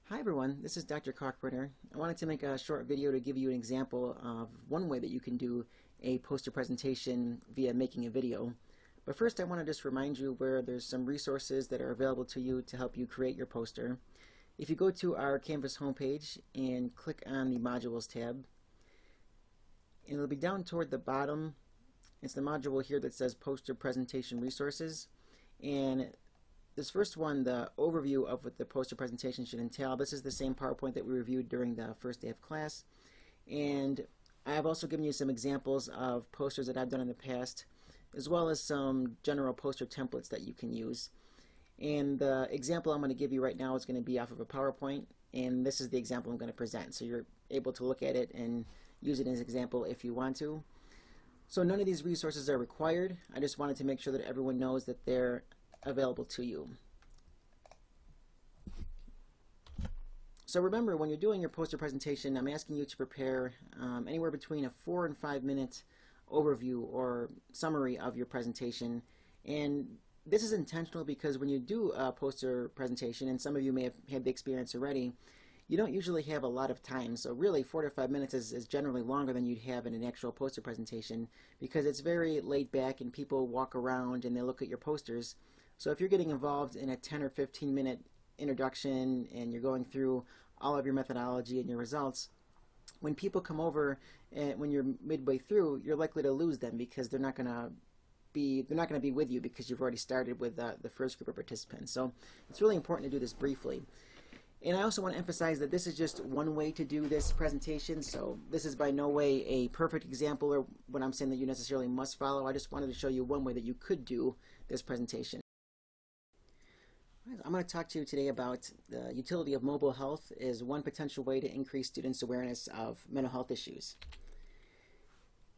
Hi everyone, this is Dr. Cockburner. I wanted to make a short video to give you an example of one way that you can do a poster presentation via making a video. But first I want to just remind you where there's some resources that are available to you to help you create your poster. If you go to our Canvas homepage and click on the Modules tab, and it'll be down toward the bottom. It's the module here that says Poster Presentation Resources. And this first one, the overview of what the poster presentation should entail, this is the same PowerPoint that we reviewed during the first day of class. And I have also given you some examples of posters that I've done in the past, as well as some general poster templates that you can use. And the example I'm going to give you right now is going to be off of a PowerPoint, and this is the example I'm going to present. So you're able to look at it and use it as an example if you want to. So none of these resources are required. I just wanted to make sure that everyone knows that they're available to you. So remember, when you're doing your poster presentation, I'm asking you to prepare anywhere between a 4 and 5 minute overview or summary of your presentation. And this is intentional because when you do a poster presentation, and some of you may have had the experience already, you don't usually have a lot of time. So really 4 to 5 minutes is generally longer than you'd have in an actual poster presentation, because it's very laid back and people walk around and they look at your posters. So if you're getting involved in a 10 or 15 minute introduction and you're going through all of your methodology and your results, when people come over and when you're midway through, you're likely to lose them because they're not going to be with you because you've already started with the first group of participants. So it's really important to do this briefly. And I also want to emphasize that this is just one way to do this presentation, so this is by no way a perfect example or what I'm saying that you necessarily must follow. I just wanted to show you one way that you could do this presentation. I'm going to talk to you today about the utility of mobile health as one potential way to increase students' awareness of mental health issues.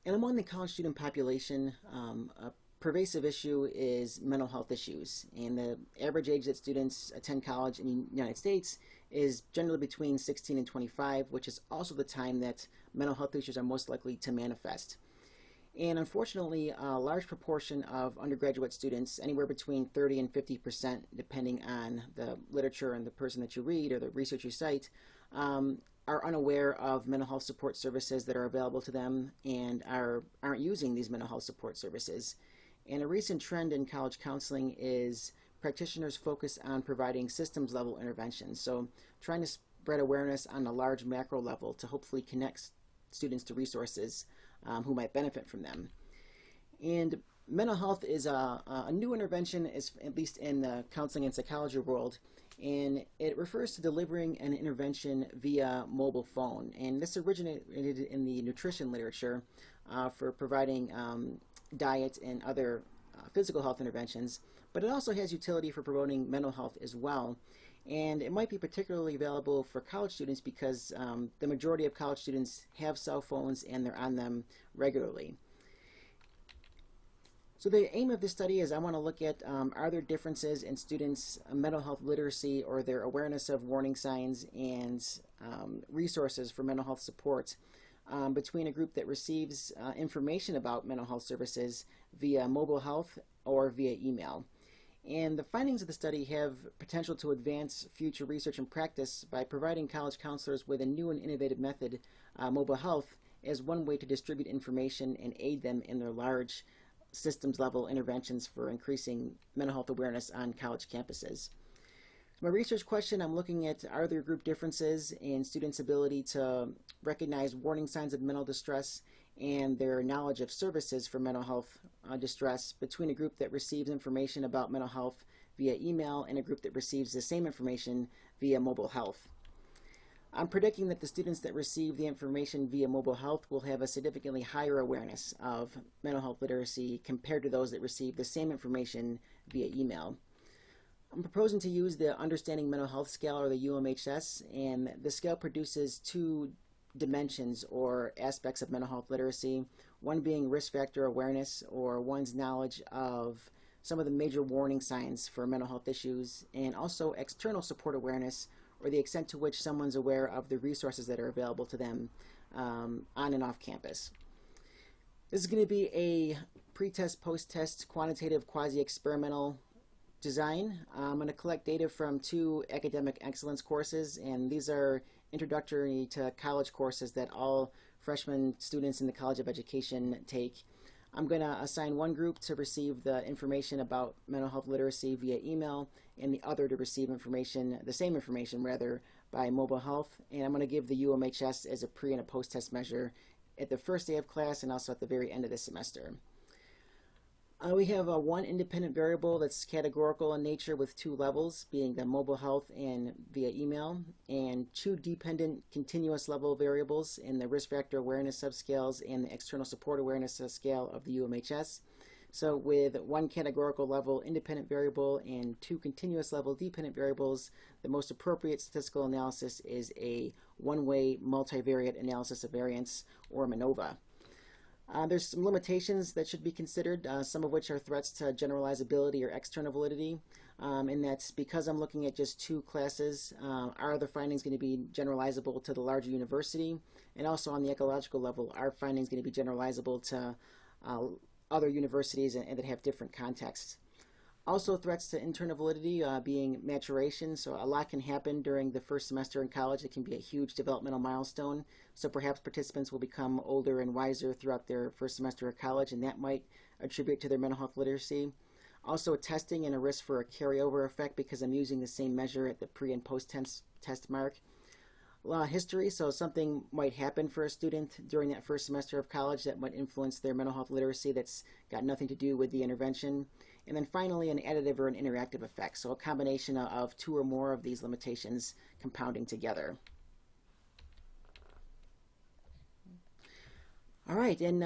And among the college student population, a pervasive issue is mental health issues. And the average age that students attend college in the United States is generally between 16 and 25, which is also the time that mental health issues are most likely to manifest. And unfortunately, a large proportion of undergraduate students, anywhere between 30 and 50%, depending on the literature and the person that you read or the research you cite, are unaware of mental health support services that are available to them and aren't using these mental health support services. And a recent trend in college counseling is practitioners focus on providing systems level interventions. So trying to spread awareness on a large macro level to hopefully connect students to resources who might benefit from them. And mental health is a new intervention, at least in the counseling and psychology world, and it refers to delivering an intervention via mobile phone. And this originated in the nutrition literature for providing diet and other physical health interventions, but it also has utility for promoting mental health as well. And it might be particularly valuable for college students because the majority of college students have cell phones and they're on them regularly. So the aim of this study is I want to look at are there differences in students' mental health literacy or their awareness of warning signs and resources for mental health support between a group that receives information about mental health services via mobile health or via email. And the findings of the study have potential to advance future research and practice by providing college counselors with a new and innovative method, mobile health, as one way to distribute information and aid them in their large systems level interventions for increasing mental health awareness on college campuses. My research question, I'm looking at are there group differences in students' ability to recognize warning signs of mental distress and their knowledge of services for mental health distress between a group that receives information about mental health via email and a group that receives the same information via mobile health. I'm predicting that the students that receive the information via mobile health will have a significantly higher awareness of mental health literacy compared to those that receive the same information via email. I'm proposing to use the Understanding Mental Health Scale, or the UMHS, and the scale produces two dimensions or aspects of mental health literacy, one being risk factor awareness, or one's knowledge of some of the major warning signs for mental health issues, and also external support awareness, or the extent to which someone's aware of the resources that are available to them on and off campus. This is going to be a pre-test, post-test, quantitative, quasi-experimental design. I'm going to collect data from 2 academic excellence courses, and these are introductory to college courses that all freshman students in the College of Education take. I'm going to assign one group to receive the information about mental health literacy via email, and the other to receive information, the same information rather, by mobile health. And I'm going to give the UMHS as a pre and a post-test measure at the first day of class and also at the very end of the semester. We have one independent variable that's categorical in nature with 2 levels, being the mobile health and via email, and 2 dependent continuous level variables in the risk factor awareness subscales and the external support awareness scale of the UMHS. So with 1 categorical level independent variable and 2 continuous level dependent variables, the most appropriate statistical analysis is a one-way multivariate analysis of variance, or MANOVA. There's some limitations that should be considered, some of which are threats to generalizability or external validity, and that's because I'm looking at just 2 classes, are the findings going to be generalizable to the larger university? And also on the ecological level, are findings going to be generalizable to other universities and that have different contexts? Also, threats to internal validity being maturation. So a lot can happen during the first semester in college. It can be a huge developmental milestone. So perhaps participants will become older and wiser throughout their first semester of college, and that might attribute to their mental health literacy. Also, testing and a risk for a carryover effect because I'm using the same measure at the pre and post test mark. History, so something might happen for a student during that first semester of college that might influence their mental health literacy that's got nothing to do with the intervention. And then finally, an additive or an interactive effect, so a combination of 2 or more of these limitations compounding together. All right, and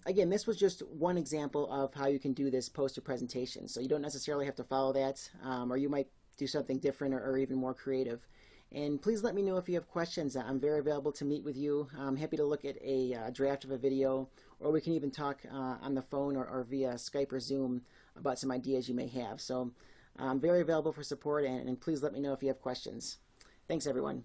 again, this was just one example of how you can do this poster presentation. So you don't necessarily have to follow that, or you might do something different or even more creative. And please let me know if you have questions. I'm very available to meet with you. I'm happy to look at a draft of a video, or we can even talk on the phone or via Skype or Zoom about some ideas you may have. So I'm very available for support, and please let me know if you have questions. Thanks, everyone.